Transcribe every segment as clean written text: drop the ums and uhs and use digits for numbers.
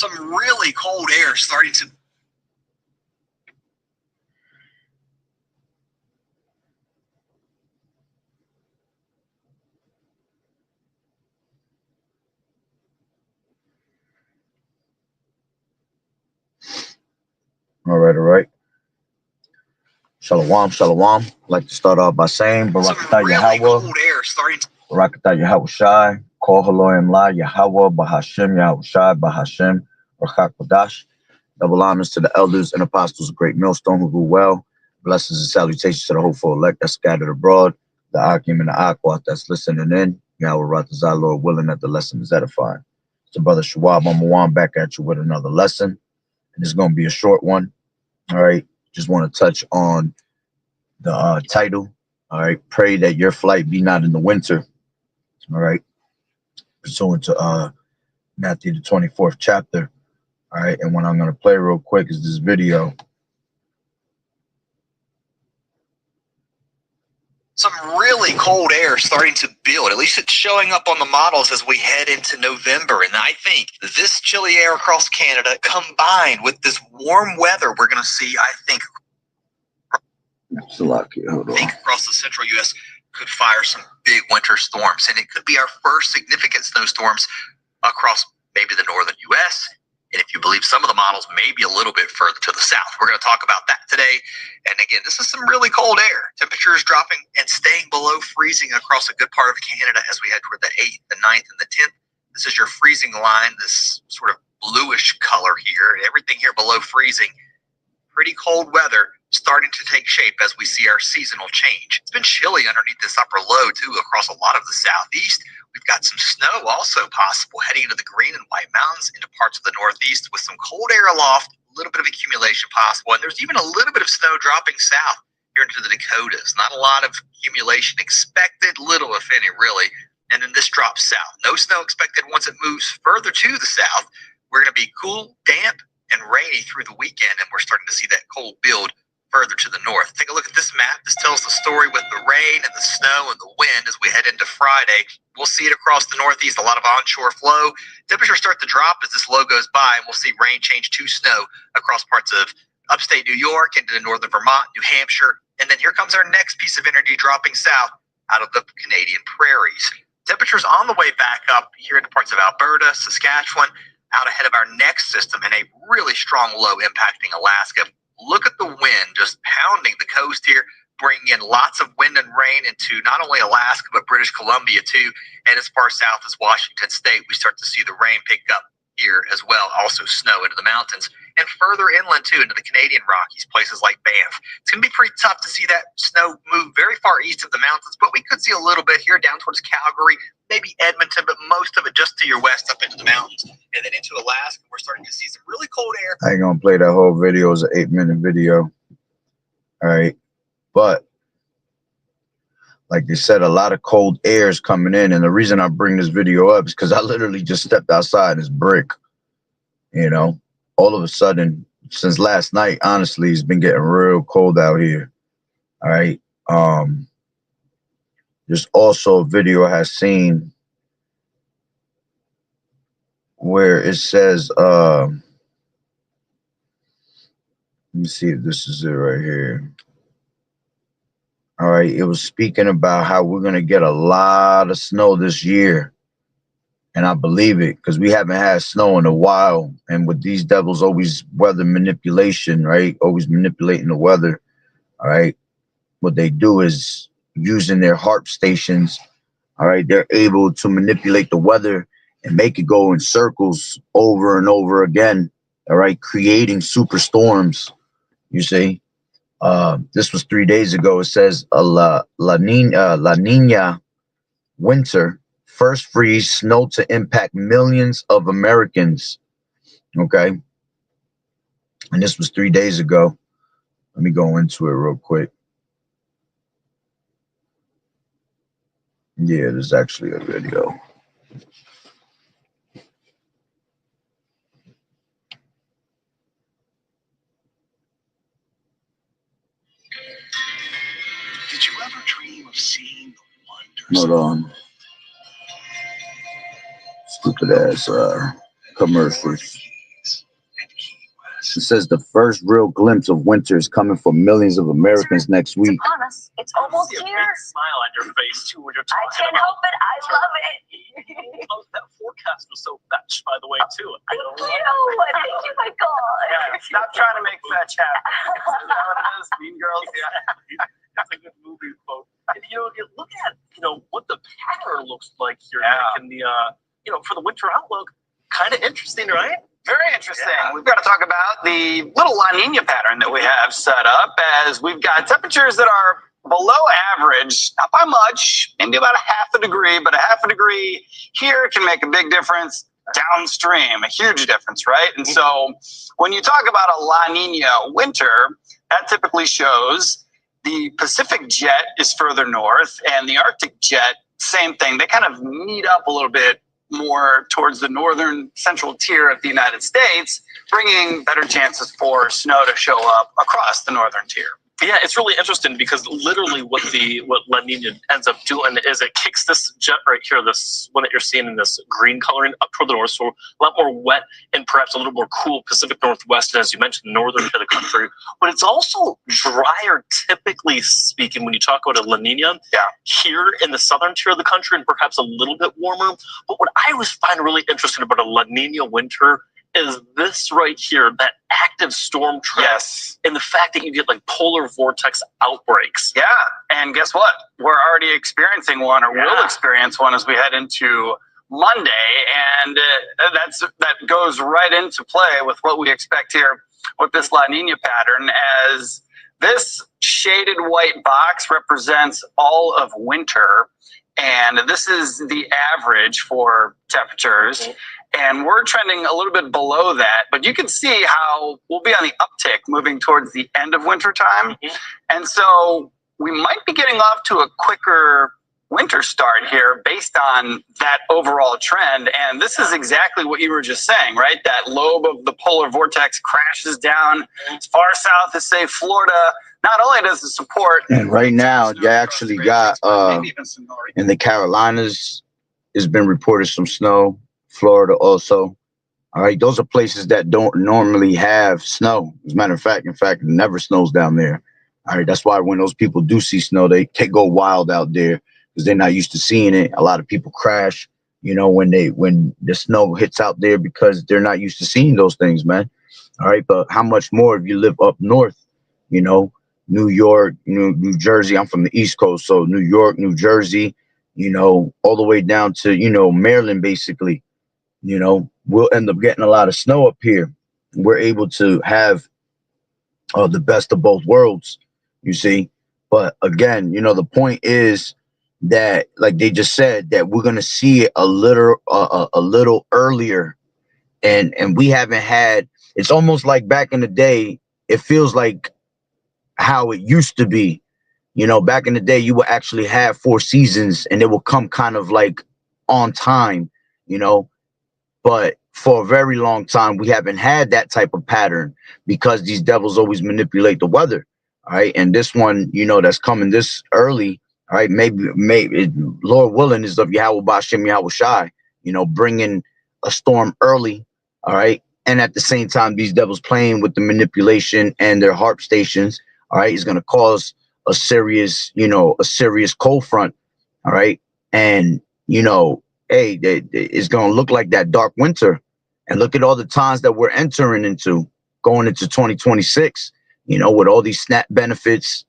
some really cold air starting to All right. Shalom, shalom. I'd like to start off by saying Barakatah Yahweh, Barakatah Yahweh Shai, Kol Haloim La Yahweh, Bahashem Yahweh Shai, Bahashem, Rachak Kodash. Double honors to the elders and apostles of Great Millstone who rule well. Blessings and salutations to the hopeful elect that's scattered abroad, the Akim and the Akwat that's listening in. Yahweh Ratazah, Lord willing that the lesson is edifying. So, Brother Shawab, I'm one back at you with another lesson. And it's going to be a short one. All right. Just want to touch on the title. All right. Pray that your flight be not in the winter. All right. Pursuant to Matthew, the 24th chapter. All right. And what I'm going to play real quick is this video. Some really cold air starting to build. At least it's showing up on the models as we head into November. And I think this chilly air across Canada combined with this warm weather we're going to see, I think across the central U.S. could fire some big winter storms. And it could be our first significant snowstorms across maybe the northern U.S., and if you believe some of the models, maybe a little bit further to the south. We're going to talk about that today. And again, this is some really cold air. Temperatures dropping and staying below freezing across a good part of Canada as we head toward the 8th, the 9th, and the 10th. This is your freezing line, this sort of bluish color here. Everything here below freezing. Pretty cold weather starting to take shape as we see our seasonal change. It's been chilly underneath this upper low, too, across a lot of the southeast. We've got some snow also possible heading into the Green and White Mountains, into parts of the northeast with some cold air aloft, a little bit of accumulation possible. And there's even a little bit of snow dropping south here into the Dakotas. Not a lot of accumulation expected, little if any, really. And then this drops south. No snow expected once it moves further to the south. We're going to be cool, damp, and rainy through the weekend, and we're starting to see that cold build further to the north. Take a look at this map. This tells the story with the rain and the snow and the wind as we head into Friday. We'll see it across the northeast, a lot of onshore flow. Temperatures start to drop as this low goes by, and we'll see rain change to snow across parts of upstate New York into northern Vermont, New Hampshire. And then here comes our next piece of energy dropping south out of the Canadian prairies. Temperatures on the way back up here into parts of Alberta, Saskatchewan, out ahead of our next system, and a really strong low impacting Alaska. Look at the wind just pounding the coast here, bringing in lots of wind and rain into not only Alaska, but British Columbia too. And as far south as Washington State, we start to see the rain pick up here as well. Also snow into the mountains and further inland too, into the Canadian Rockies, places like Banff. It's going to be pretty tough to see that snow move very far east of the mountains, but we could see a little bit here down towards Calgary, maybe Edmonton, but most of it just to your west up into the mountains. And then into Alaska, we're starting to see some really cold air. I ain't going to play that whole video. It's an 8-minute video. All right. But like they said, a lot of cold air is coming in. And the reason I bring this video up is because I literally just stepped outside and it's brick. You know, all of a sudden, since last night, honestly, it's been getting real cold out here. All right. There's also a video I have seen where it says, let me see if this is it right here. All right. It was speaking about how we're going to get a lot of snow this year. And I believe it because we haven't had snow in a while. And with these devils, always weather manipulation, right? Always manipulating the weather. All right. What they do is using their HAARP stations. All right. They're able to manipulate the weather and make it go in circles over and over again. All right. Creating superstorms. You see, this was 3 days ago. It says La Nina winter. First freeze, snow to impact millions of Americans. Okay. And this was 3 days ago. Let me go into it real quick. Yeah, there's actually a video. Did you ever dream of seeing the wonders? Hold on. Stupid ass commercials. It says the first real glimpse of winter is coming for millions of Americans next week. It's upon us. It's almost See a here. big smile on your face too when you're I talking can't about help it. I love it. Oh, that forecast was so fetch, by the way, too. Thank you. Thank you, Michael. Yeah, stop trying to make fetch happen. Is that what it is? Mean Girls? Yeah. That's a good movie quote. And, you look at, what the pattern looks like here, Yeah. Nick, and the, for the winter outlook. Kind of interesting, right? Very interesting. Yeah. We've got to talk about the little La Nina pattern that we have set up, as we've got temperatures that are below average, not by much, maybe about a half a degree, but a half a degree here can make a big difference downstream, a huge difference, right? And so when you talk about a La Nina winter, that typically shows the Pacific jet is further north and the Arctic jet, same thing. They kind of meet up a little bit more towards the northern central tier of the United States, bringing better chances for snow to show up across the northern tier. Yeah, it's really interesting because literally what La Nina ends up doing is it kicks this jet right here, this one that you're seeing in this green coloring up toward the north, so a lot more wet and perhaps a little more cool Pacific Northwest, and as you mentioned, the northern part of the country. But it's also drier, typically speaking, when you talk about a La Nina here in the southern tier of the country and perhaps a little bit warmer. But what I always find really interesting about a La Nina winter is this right here, that active storm trend. Yes. And the fact that you get like polar vortex outbreaks. Yeah. And guess what? We're already experiencing one, or will experience one as we head into Monday. And that goes right into play with what we expect here with this La Nina pattern, as this shaded white box represents all of winter. And this is the average for temperatures. And we're trending a little bit below that, but you can see how we'll be on the uptick moving towards the end of winter time. And so we might be getting off to a quicker winter start here based on that overall trend. And this is exactly what you were just saying, right? That lobe of the polar vortex crashes down as far south as, say, Florida. Not only does it support, And right now, you actually got in the Carolinas, it's been reported some snow. Florida also. All right, those are places that don't normally have snow. As a matter of fact, it never snows down there. All right, that's why when those people do see snow, they can go wild out there because they're not used to seeing it. A lot of people crash, when the snow hits out there because they're not used to seeing those things, man. All right, but how much more if you live up north, New York, New Jersey. I'm from the East Coast, so New York, New Jersey, all the way down to, Maryland, basically. We'll end up getting a lot of snow up here. We're able to have the best of both worlds, you see. But again, the point is that, like they just said, that we're gonna see it a little earlier, and we haven't had. It's almost like back in the day. It feels like how it used to be. Back in the day, you would actually have 4 seasons, and they will come kind of like on time, But for a very long time, we haven't had that type of pattern because these devils always manipulate the weather. All right. And this one, that's coming this early. All right. Maybe Lord willing is of Yahweh Bashem Yahweh Shai, bringing a storm early. All right. And at the same time, these devils playing with the manipulation and their harp stations. All right. Is going to cause a serious cold front. All right. And, hey, it's going to look like that dark winter. And look at all the times that we're entering into, going into 2026, with all these SNAP benefits,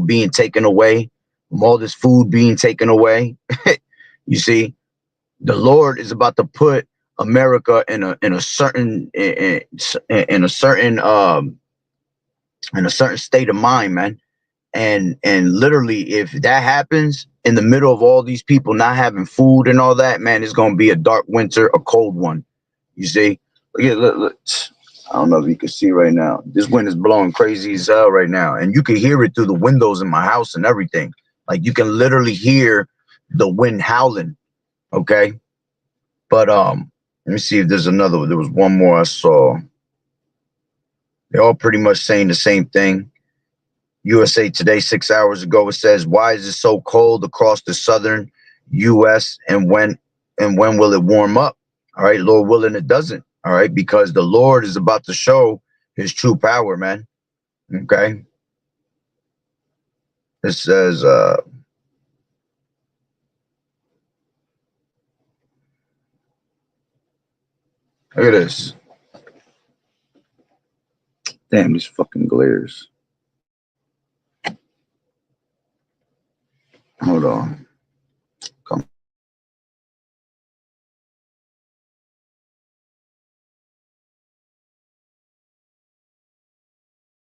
being taken away, from all this food being taken away. You see, the Lord is about to put America in a certain state of mind, man. And literally, if that happens in the middle of all these people not having food and all that, man, it's going to be a dark winter, a cold one. You see, look. I don't know if you can see right now. This wind is blowing crazy as hell right now. And you can hear it through the windows in my house and everything. Like, you can literally hear the wind howling. Okay. But let me see if there's another one. There was one more I saw. They're all pretty much saying the same thing. USA Today 6 hours ago, it says, why is it so cold across the southern US, and when will it warm up? All right, Lord willing, it doesn't. All right, because the Lord is about to show his true power, man. Okay. It says, look at this. Damn, these fucking glares. Hold on. Come.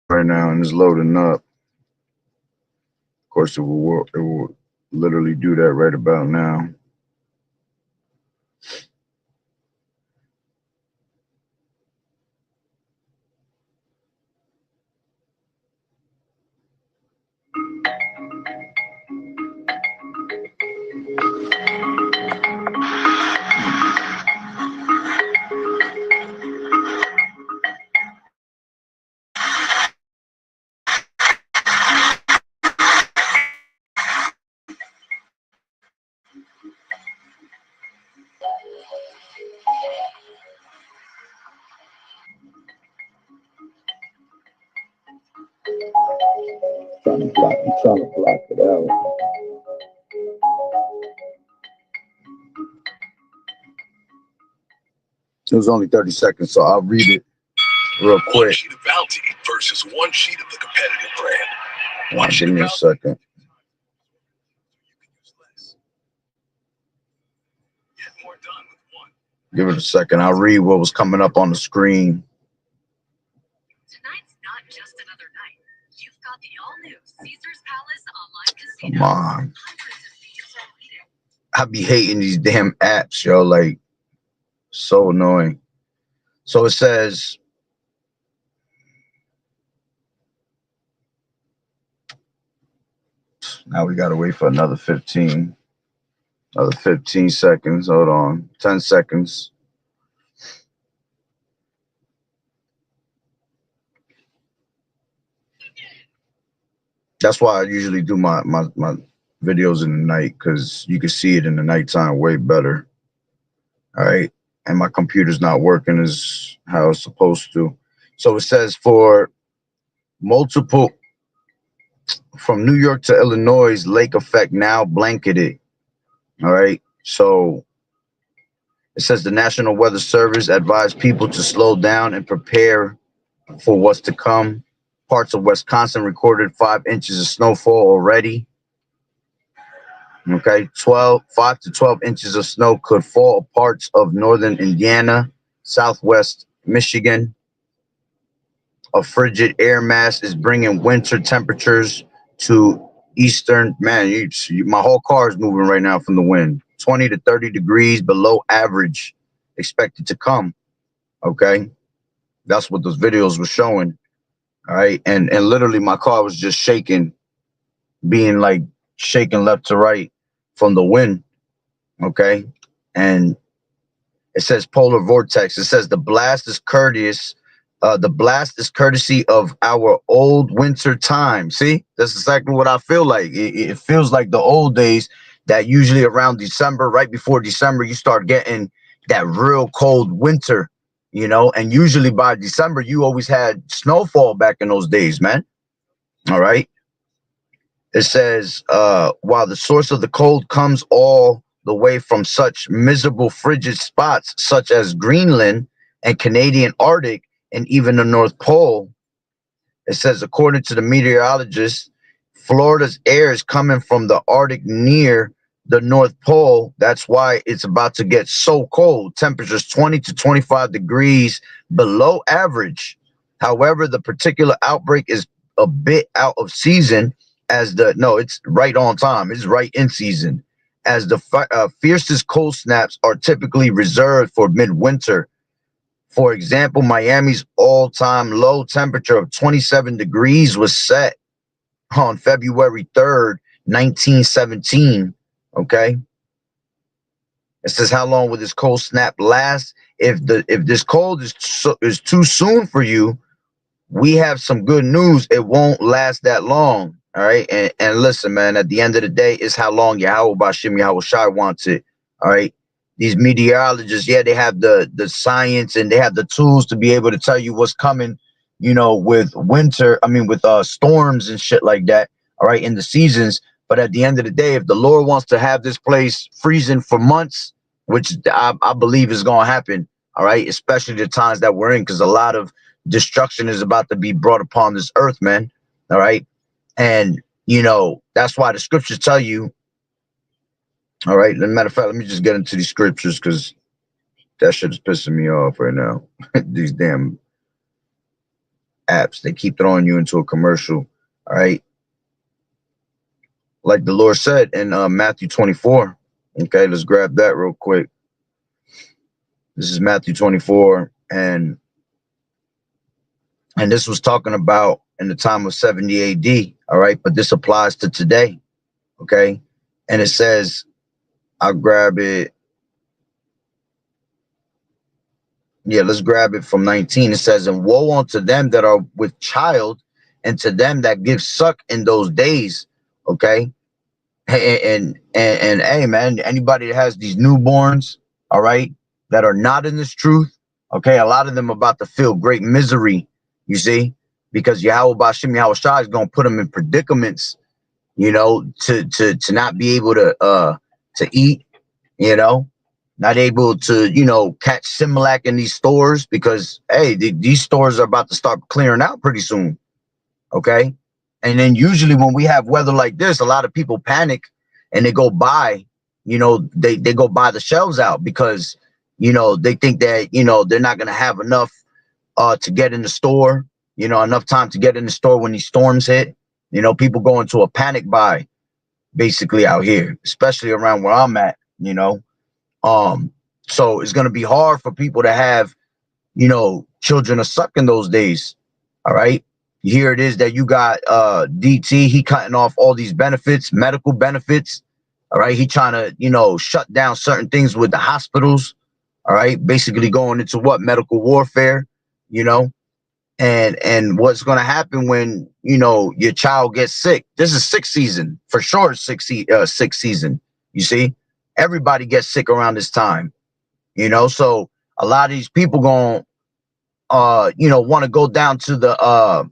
Right now, and it's loading up. Of course, it will literally do that right about now. I'm trying to block it out. It was only 30 seconds, so I'll read it real quick. One sheet of bounty versus one sheet of the competitive brand. One sheet Give of me a bounty. second. Get more done with one. Give it a second. I'll read what was coming up on the screen. Tonight's not just another night. You've got the all-new Caesars Palace online casino. Come on. Hundreds of thieves are waiting. I be hating these damn apps, yo. Like, so annoying. So it says, now we gotta wait for another 15 seconds. Hold on. 10 seconds. That's why I usually do my videos in the night, because you can see it in the nighttime way better. All right. And my computer's not working as how it's supposed to. So it says for multiple, from New York to Illinois, lake effect now blanketed. All right. So it says the National Weather Service advised people to slow down and prepare for what's to come. Parts of Wisconsin recorded 5 inches of snowfall already. Okay, 5 to 12 inches of snow could fall parts of northern Indiana, southwest Michigan. A frigid air mass is bringing winter temperatures to eastern. Man, my whole car is moving right now from the wind. 20 to 30 degrees below average expected to come. Okay, that's what those videos were showing. All right, and literally my car was just shaking, being like shaking left to right from the wind. Okay, and it says polar vortex. It says the blast is courteous. The blast is courtesy of our old winter time. See, that's exactly what I feel like. It feels like the old days, that usually around December, right before December, you start getting that real cold winter, you know, and usually by December, you always had snowfall back in those days, man. All right. It says, while the source of the cold comes all the way from such miserable frigid spots, such as Greenland and Canadian Arctic, and even the North Pole, it says, according to the meteorologists, Florida's air is coming from the Arctic near the North Pole. That's why it's about to get so cold. Temperatures 20 to 25 degrees below average. However, the particular outbreak is a bit out of season, as it's right on time. It's right in season, as the fiercest cold snaps are typically reserved for midwinter. For example, Miami's all-time low temperature of 27 degrees was set on February 3rd, 1917. Okay. It says, how long will this cold snap last? If this cold is too soon for you, we have some good news. It won't last that long. All right. And listen, man, at the end of the day, it's how long Yahweh Bashim Yahweh Shai wants it. All right. These meteorologists, yeah, they have the science and they have the tools to be able to tell you what's coming you know, with winter, I mean, with storms and shit like that, all right, in the seasons. But at the end of the day, if the Lord wants to have this place freezing for months, which I believe is going to happen, all right, especially the times that we're in, because a lot of destruction is about to be brought upon this earth, man, all right? And, you know, that's why the scriptures tell you, all right, as a matter of fact, let me just get into these scriptures, because that shit is pissing me off right now. These damn apps, they keep throwing you into a commercial, all right? Like the Lord said in Matthew 24. Okay, let's grab that real quick. This is Matthew 24, and this was talking about in the time of 70 AD, all right? But this applies to today, okay? And it says, I'll grab it. Yeah, let's grab it from 19. It says, and woe unto them that are with child, and to them that give suck in those days, okay? And hey, man, anybody that has these newborns, all right, that are not in this truth, okay, a lot of them about to feel great misery, you see, because Yahweh Bashim Yahweh Shai is going to put them in predicaments, you know, to not be able to eat, you know, not able to, you know, catch Similac in these stores, because, hey, these stores are about to start clearing out pretty soon, okay? And then usually when we have weather like this, a lot of people panic and they go buy, you know, they go buy the shelves out, because, you know, they think that, you know, they're not going to have enough to get in the store, you know, enough time to get in the store when these storms hit. You know, people go into a panic buy basically out here, especially around where I'm at, you know. So it's going to be hard for people to have, you know, children to suck in those days. All right. Here it is that you got DT, he cutting off all these benefits, medical benefits. All right. He trying to, you know, shut down certain things with the hospitals. All right. Basically going into what? Medical warfare, you know, and what's going to happen when, you know, your child gets sick. This is sick season for sure. Sick season. You see, everybody gets sick around this time, you know, so a lot of these people going, you know, want to go down to the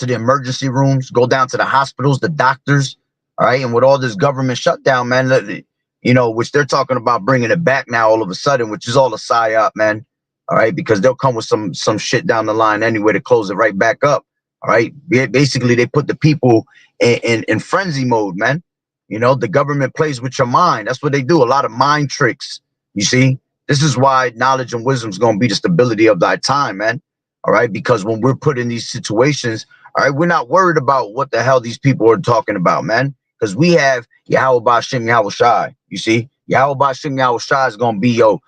emergency rooms, go down to the hospitals, the doctors. All right. And with all this government shutdown, man, you know, which they're talking about bringing it back now all of a sudden, which is all a psyop, man. All right. Because they'll come with some shit down the line anyway to close it right back up. All right. Basically, they put the people in frenzy mode, man. You know, the government plays with your mind. That's what they do. A lot of mind tricks. You see, this is why knowledge and wisdom is going to be the stability of thy time, man. All right. Because when we're put in these situations, all right, we're not worried about what the hell these people are talking about, man. Because we have Yahweh Bashim Yahweh Shai. You see, Yahweh Bashim Yahweh Shai is going to be your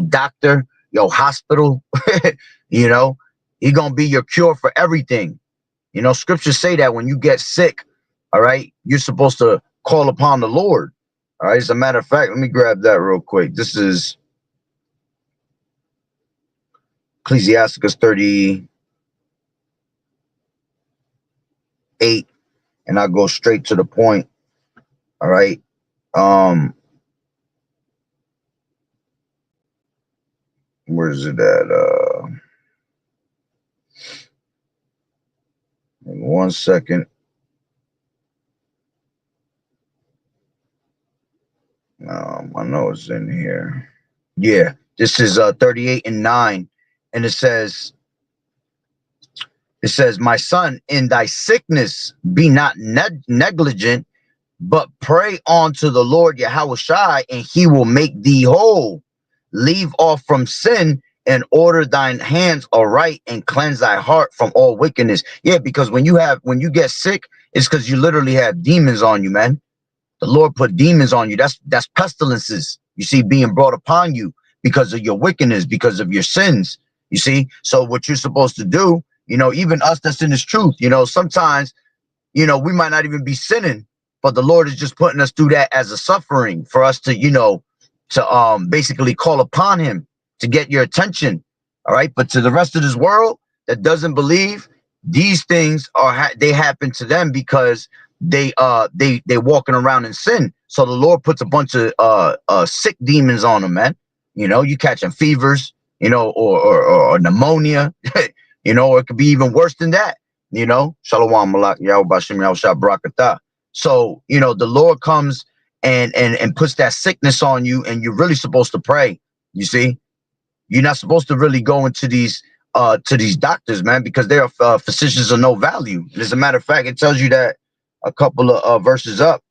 doctor, your hospital. You know, he's going to be your cure for everything. You know, scriptures say that when you get sick, all right, you're supposed to call upon the Lord. All right. As a matter of fact, let me grab that real quick. This is Ecclesiasticus 38, and I'll go straight to the point. All right. Where is it at? 1 second. I know it's in here. Yeah, this is 38 and 9, and it says, my son, in thy sickness be not negligent, but pray unto the Lord Yahweh Shai, and he will make thee whole. Leave off from sin and order thine hands aright, and cleanse thy heart from all wickedness. Yeah, because when you get sick, it's because you literally have demons on you, man. The Lord put demons on you. That's pestilences, you see, being brought upon you because of your wickedness, because of your sins, you see. So what you're supposed to do, you know, even us that's in this truth, you know, sometimes, you know, we might not even be sinning, but the Lord is just putting us through that as a suffering for us to, you know, to basically call upon him to get your attention. All right. But to the rest of this world that doesn't believe, these things they happen to them because they walking around in sin. So the Lord puts a bunch of sick demons on them, man. You know, you catching fevers, you know, or pneumonia, you know, or it could be even worse than that, you know. Shalom Malak Yahweh Bashim Yahushua Barakatah. So, you know, the Lord comes and puts that sickness on you, and you're really supposed to pray. You see, you're not supposed to really go into these doctors, man, because they are physicians of no value. And as a matter of fact, it tells you that a couple of verses up.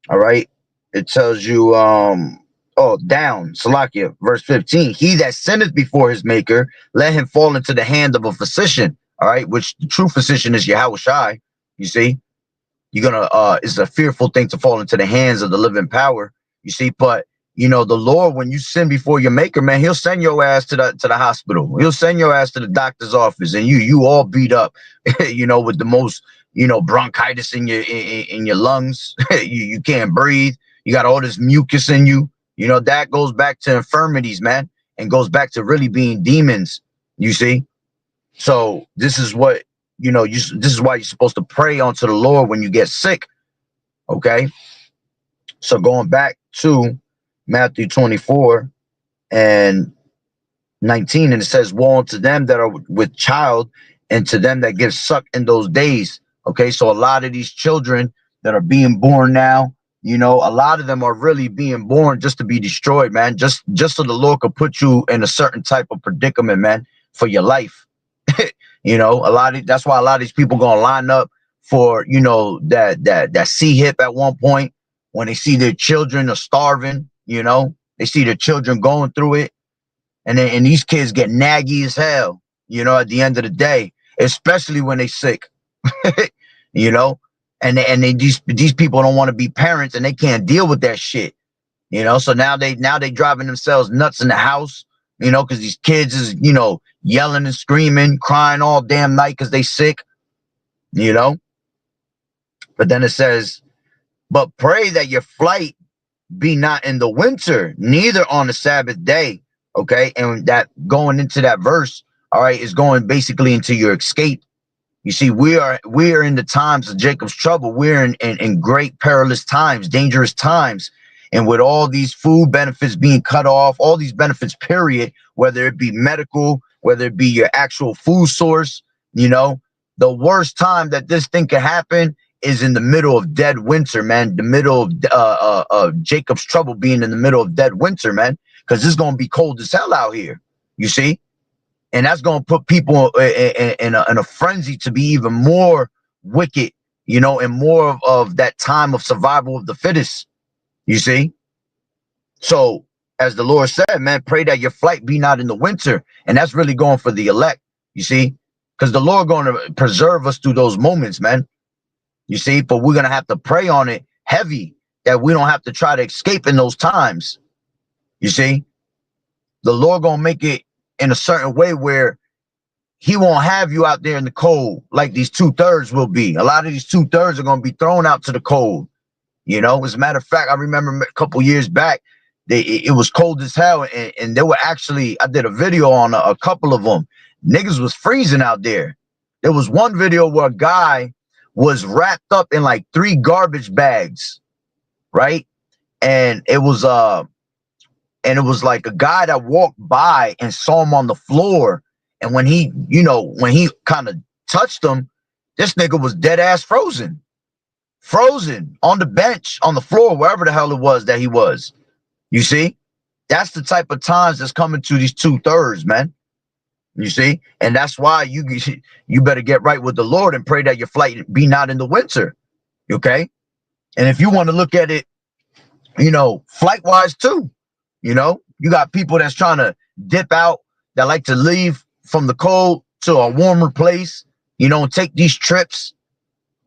All right, it tells you down Salakia, verse 15. He that sinneth before his maker, let him fall into the hand of a physician. All right, which the true physician is Yahweh Shai. You see, you're gonna it's a fearful thing to fall into the hands of the living power. You see, but you know, the Lord, when you sin before your maker, man, he'll send your ass to the hospital. He'll send your ass to the doctor's office, and you all beat up, you know, with the most, you know, bronchitis in your lungs. you can't breathe. You got all this mucus in you. You know, that goes back to infirmities, man, and goes back to really being demons. You see, so this is what, you know, this is why you're supposed to pray unto the Lord when you get sick. Okay, so going back to Matthew 24 and 19, and it says, woe unto them that are with child, and to them that give suck in those days. Okay, so a lot of these children that are being born now, you know, a lot of them are really being born just to be destroyed, man. Just so the Lord could put you in a certain type of predicament, man, for your life. You know, that's why a lot of these people gonna line up for, you know, that C-hip at one point when they see their children are starving. You know, they see their children going through it, and these kids get naggy as hell. You know, at the end of the day, especially when they sick. You know, and these people don't want to be parents, and they can't deal with that shit. You know, so now they driving themselves nuts in the house. You know, because these kids is, you know, yelling and screaming, crying all damn night because they sick. You know, but then it says, but pray that your flight be not in the winter, neither on the Sabbath day. Okay, and that going into that verse, all right, is going basically into your escape. You see, we are in the times of Jacob's trouble. We're in great perilous times, dangerous times. And with all these food benefits being cut off, all these benefits, period, whether it be medical, whether it be your actual food source, you know, the worst time that this thing could happen is in the middle of dead winter, man. The middle of Jacob's trouble being in the middle of dead winter, man, because it's going to be cold as hell out here, you see? And that's going to put people in a frenzy to be even more wicked, you know, and more of that time of survival of the fittest, you see? So, as the Lord said, man, pray that your flight be not in the winter. And that's really going for the elect, you see? Because the Lord going to preserve us through those moments, man. You see? But we're going to have to pray on it heavy, that we don't have to try to escape in those times. You see? The Lord going to make it in a certain way where he won't have you out there in the cold like these 2/3 will be. A lot of these 2/3 are going to be thrown out to the cold. You know, as a matter of fact, I remember a couple years back, it was cold as hell. And they were actually, I did a video on a couple of them. Niggas was freezing out there. There was one video where a guy was wrapped up in like 3 garbage bags, right? And it was like a guy that walked by and saw him on the floor. And when he kind of touched him, this nigga was dead ass frozen on the bench, on the floor, wherever the hell it was that he was. You see, that's the type of times that's coming to these 2/3, man. You see, and that's why you better get right with the Lord and pray that your flight be not in the winter. Okay. And if you want to look at it, you know, flight wise too, you know, you got people that's trying to dip out, that like to leave from the cold to a warmer place, you know, and take these trips.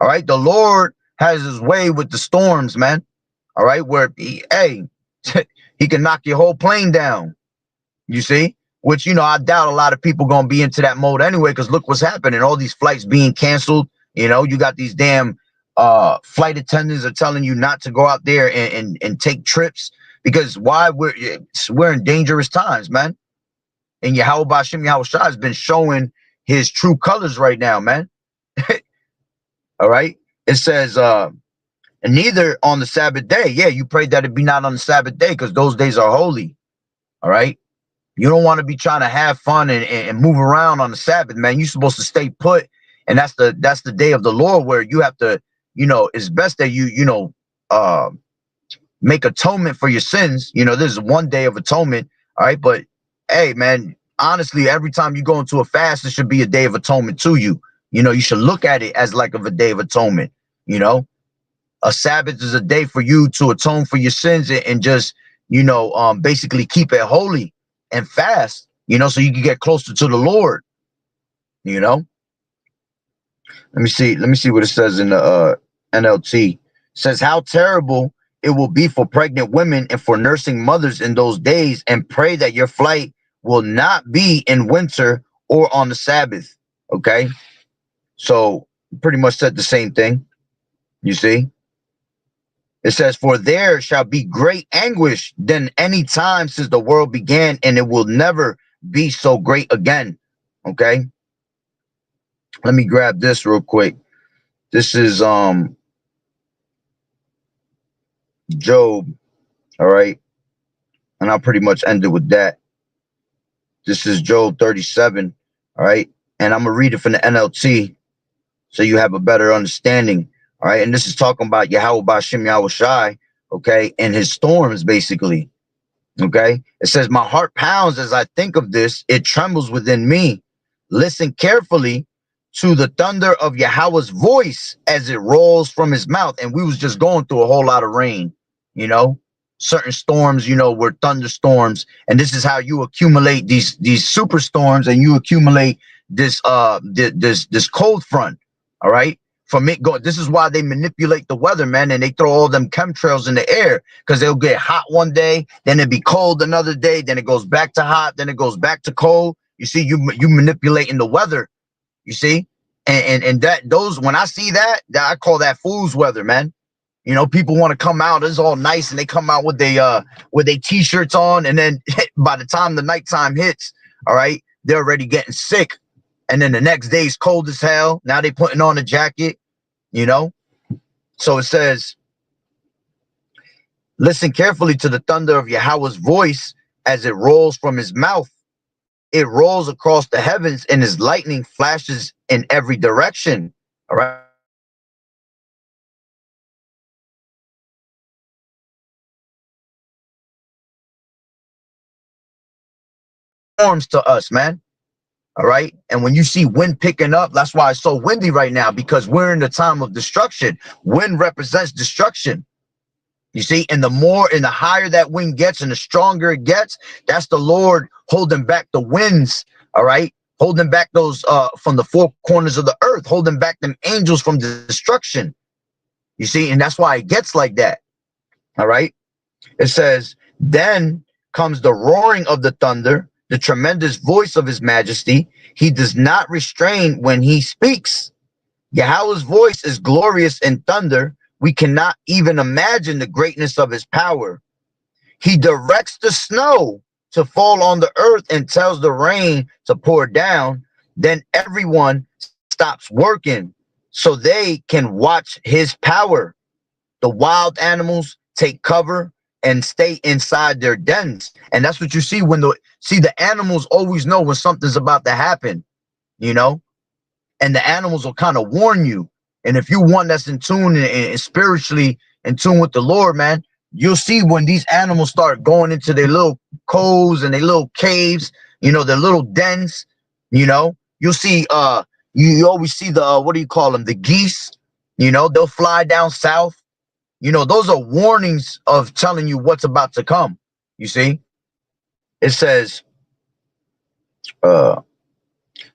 All right. The Lord has his way with the storms, man. All right. Where he can knock your whole plane down. You see, which, you know, I doubt a lot of people going to be into that mode anyway, because look what's happening. All these flights being canceled. You know, you got these damn flight attendants are telling you not to go out there and take trips, because why? We're in dangerous times, man. And Yahweh Bashim Yahweh Shai has been showing his true colors right now, man. All right. It says, and neither on the Sabbath day. Yeah, you pray that it be not on the Sabbath day, because those days are holy. All right. You don't want to be trying to have fun and move around on the Sabbath, man. You're supposed to stay put. And that's the day of the Lord where you have to, it's best that you make atonement for your sins. This is one day of atonement. All right. But hey, man, honestly, every time you go into a fast, it should be a day of atonement to you. You should look at it as like of a day of atonement. A Sabbath is a day for you to atone for your sins and just, basically keep it holy and fast, so you can get closer to the Lord. Let me see what it says in the NLT. It says how terrible it will be for pregnant women and for nursing mothers in those days, and pray that your flight will not be in winter or on the Sabbath. Okay. So pretty much said the same thing. You see, it says, for there shall be great anguish than any time since the world began, and it will never be so great again. Okay. Let me grab this real quick. This is Job. All right. And I'll pretty much end it with that. This is Job 37. All right. And I'm going to read it from the NLT so you have a better understanding. All right. And this is talking about Yahweh Ba'Shem Yahweh Shai. Okay. And his storms, basically. Okay. It says, my heart pounds as I think of this. It trembles within me. Listen carefully to the thunder of Yahweh's voice as it rolls from his mouth. And we was just going through a whole lot of rain, certain storms, were thunderstorms. And this is how you accumulate these superstorms, and you accumulate this cold front. All right. From it going, this is why they manipulate the weather, man, and they throw all them chemtrails in the air, because they'll get hot one day, then it'll be cold another day, then it goes back to hot, then it goes back to cold. You see, you manipulating the weather. You see, and when I see that I call that fool's weather, man. People want to come out, it's all nice, and they come out with their t-shirts on, and then by the time the nighttime hits, all right, they're already getting sick. And then the next day's cold as hell. Now they putting on a jacket, So it says, listen carefully to the thunder of Yahweh's voice as it rolls from his mouth. It rolls across the heavens, and his lightning flashes in every direction. All right. Storms to us, man. All right. And when you see wind picking up, that's why it's so windy right now, because we're in the time of destruction. Wind represents destruction. You see, and the higher that wind gets and the stronger it gets, that's the Lord holding back the winds. All right. Holding back those from the four corners of the earth, holding back them angels from destruction. You see, and that's why it gets like that. All right. It says, then comes the roaring of the thunder, the tremendous voice of his majesty. He does not restrain when he speaks. Yahweh's voice is glorious in thunder. We cannot even imagine the greatness of his power. He directs the snow to fall on the earth and tells the rain to pour down. Then everyone stops working so they can watch his power. The wild animals take cover and stay inside their dens. And that's what you see when the animals always know when something's about to happen, and the animals will kind of warn you. And if you're one that's in tune and spiritually in tune with the Lord, man, you'll see when these animals start going into their little coves and their little caves, their little dens, you'll see, you always see the, what do you call them? The geese, they'll fly down south. Those are warnings of telling you what's about to come. You see, it says,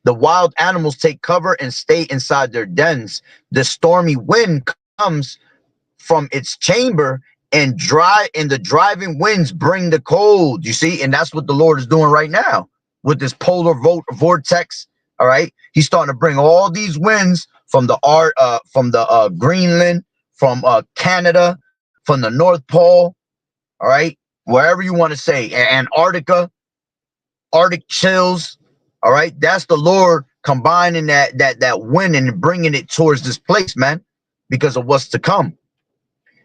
the wild animals take cover and stay inside their dens. The stormy wind comes from its chamber, and the driving winds bring the cold. You see, and that's what the Lord is doing right now with this polar vortex. All right, he's starting to bring all these winds from the Greenland, from Canada, from the North Pole, all right, wherever you want to say, Antarctica, Arctic chills, all right, that's the Lord combining that wind and bringing it towards this place, man, because of what's to come.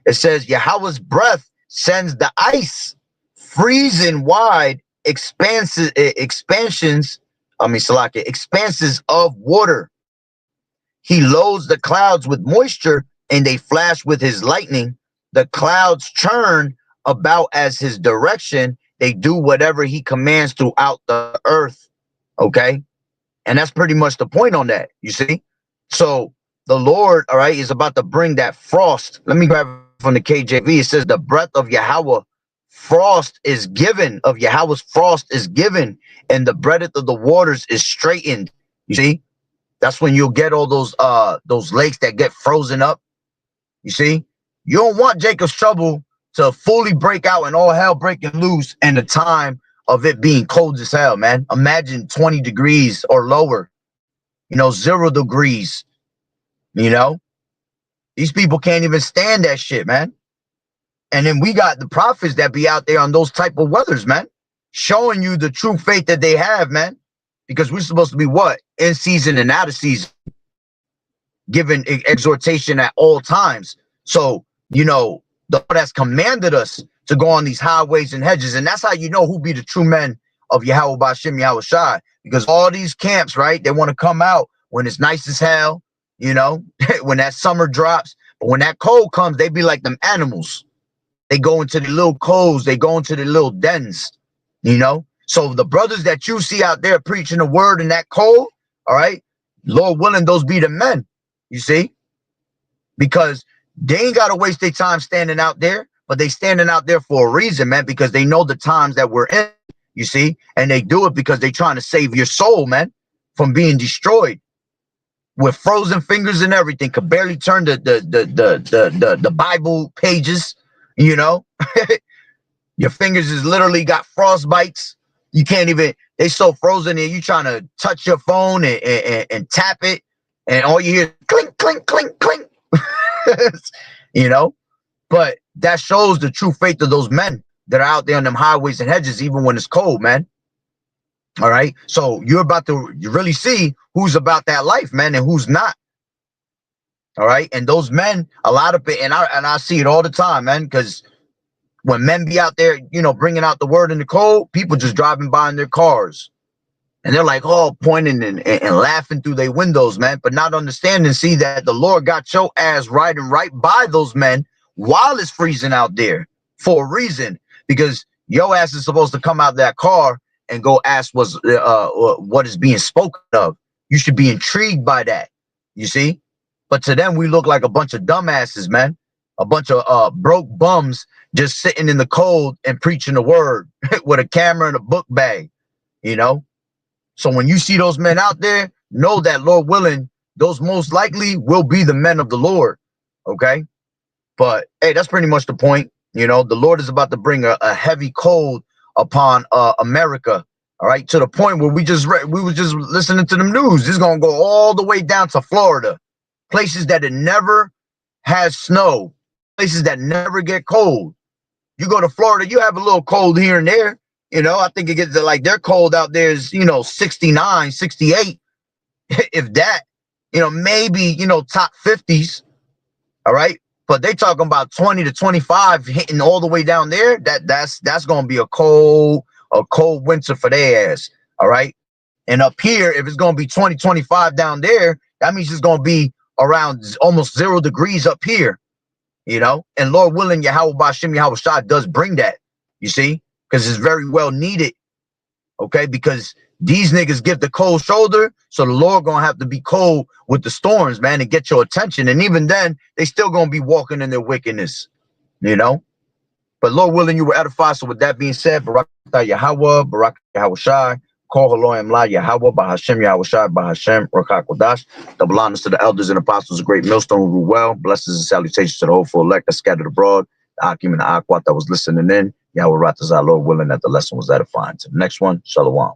It says Yahweh's breath sends the ice freezing wide expanses of water. He loads the clouds with moisture, and they flash with his lightning. The clouds turn about as his direction. They do whatever he commands throughout the earth. Okay. And that's pretty much the point on that. You see? So the Lord, all right, is about to bring that frost. Let me grab it from the KJV. It says the breath of Yahweh frost is given, of Yahweh's frost is given, and the breadth of the waters is straightened. You see? That's when you'll get all those lakes that get frozen up. You see? You don't want Jacob's trouble to fully break out and all hell breaking loose in the time of it being cold as hell, man. Imagine 20 degrees or lower, 0 degrees, These people can't even stand that shit, man. And then we got the prophets that be out there on those type of weathers, man, showing you the true faith that they have, man. Because we're supposed to be what? In season and out of season, giving exhortation at all times. So, the Lord has commanded us to go on these highways and hedges. And that's how you know who be the true men of Yahweh B'Shem Yahweh Shai. Because all these camps, right, they want to come out when it's nice as hell, when that summer drops. But when that cold comes, they be like them animals. They go into the little coves. They go into the little dens, So the brothers that you see out there preaching the word in that cold, all right, Lord willing, those be the men, you see, because they ain't got to waste their time standing out there, but they standing out there for a reason, man, because they know the times that we're in, you see, and they do it because they trying to save your soul, man, from being destroyed with frozen fingers and everything. Could barely turn the Bible pages, Your fingers is literally got frostbites. You can't even, they so frozen and you trying to touch your phone and tap it, and all you hear is clink, clink, clink, clink. But that shows the true faith of those men that are out there on them highways and hedges, even when it's cold, man. All right. So you're about to really see who's about that life, man, and who's not. All right. And those men, a lot of it, and I see it all the time, man, because when men be out there, bringing out the word in the cold, people just driving by in their cars. And they're like, pointing and laughing through their windows, man, but not understanding, see that the Lord got your ass riding right by those men while it's freezing out there for a reason, because your ass is supposed to come out that car and go ask what is being spoken of. You should be intrigued by that, you see? But to them, we look like a bunch of dumbasses, man, a bunch of broke bums just sitting in the cold and preaching the word with a camera and a book bag, So when you see those men out there, know that, Lord willing, those most likely will be the men of the Lord. Okay. But hey, that's pretty much the point. The Lord is about to bring a heavy cold upon America. All right. To the point where we were just listening to the news. It's going to go all the way down to Florida, places that it never has snow, places that never get cold. You go to Florida, you have a little cold here and there. I think it gets to, like, their cold out there is, 69, 68, if that, maybe, top 50s. All right. But they talking about 20 to 25 hitting all the way down there. That's going to be a cold winter for their ass. All right. And up here, if it's going to be 20, 25 down there, that means it's going to be around almost 0 degrees up here, and Lord willing, Yahweh B'Shem Yahweh Shai does bring that, you see, because it's very well needed. Okay. Because these niggas give the cold shoulder. So the Lord going to have to be cold with the storms, man, and get your attention. And even then, they still going to be walking in their wickedness, But Lord willing, you were edified. So with that being said, Barak Yahweh, Barak Yahweh Shai, Call Haloim La Yahweh, B'Hashem Yahweh Shai, B'Hashem Rakak Wadash. Double honors to the elders and apostles, a great millstone who rule well. Blessings and salutations to the hopeful elect that scattered abroad, the Akim and the Akwat that was listening in. Yahweh Ratazah, Lord willing, that the lesson was edifying. To the next one, Shalom.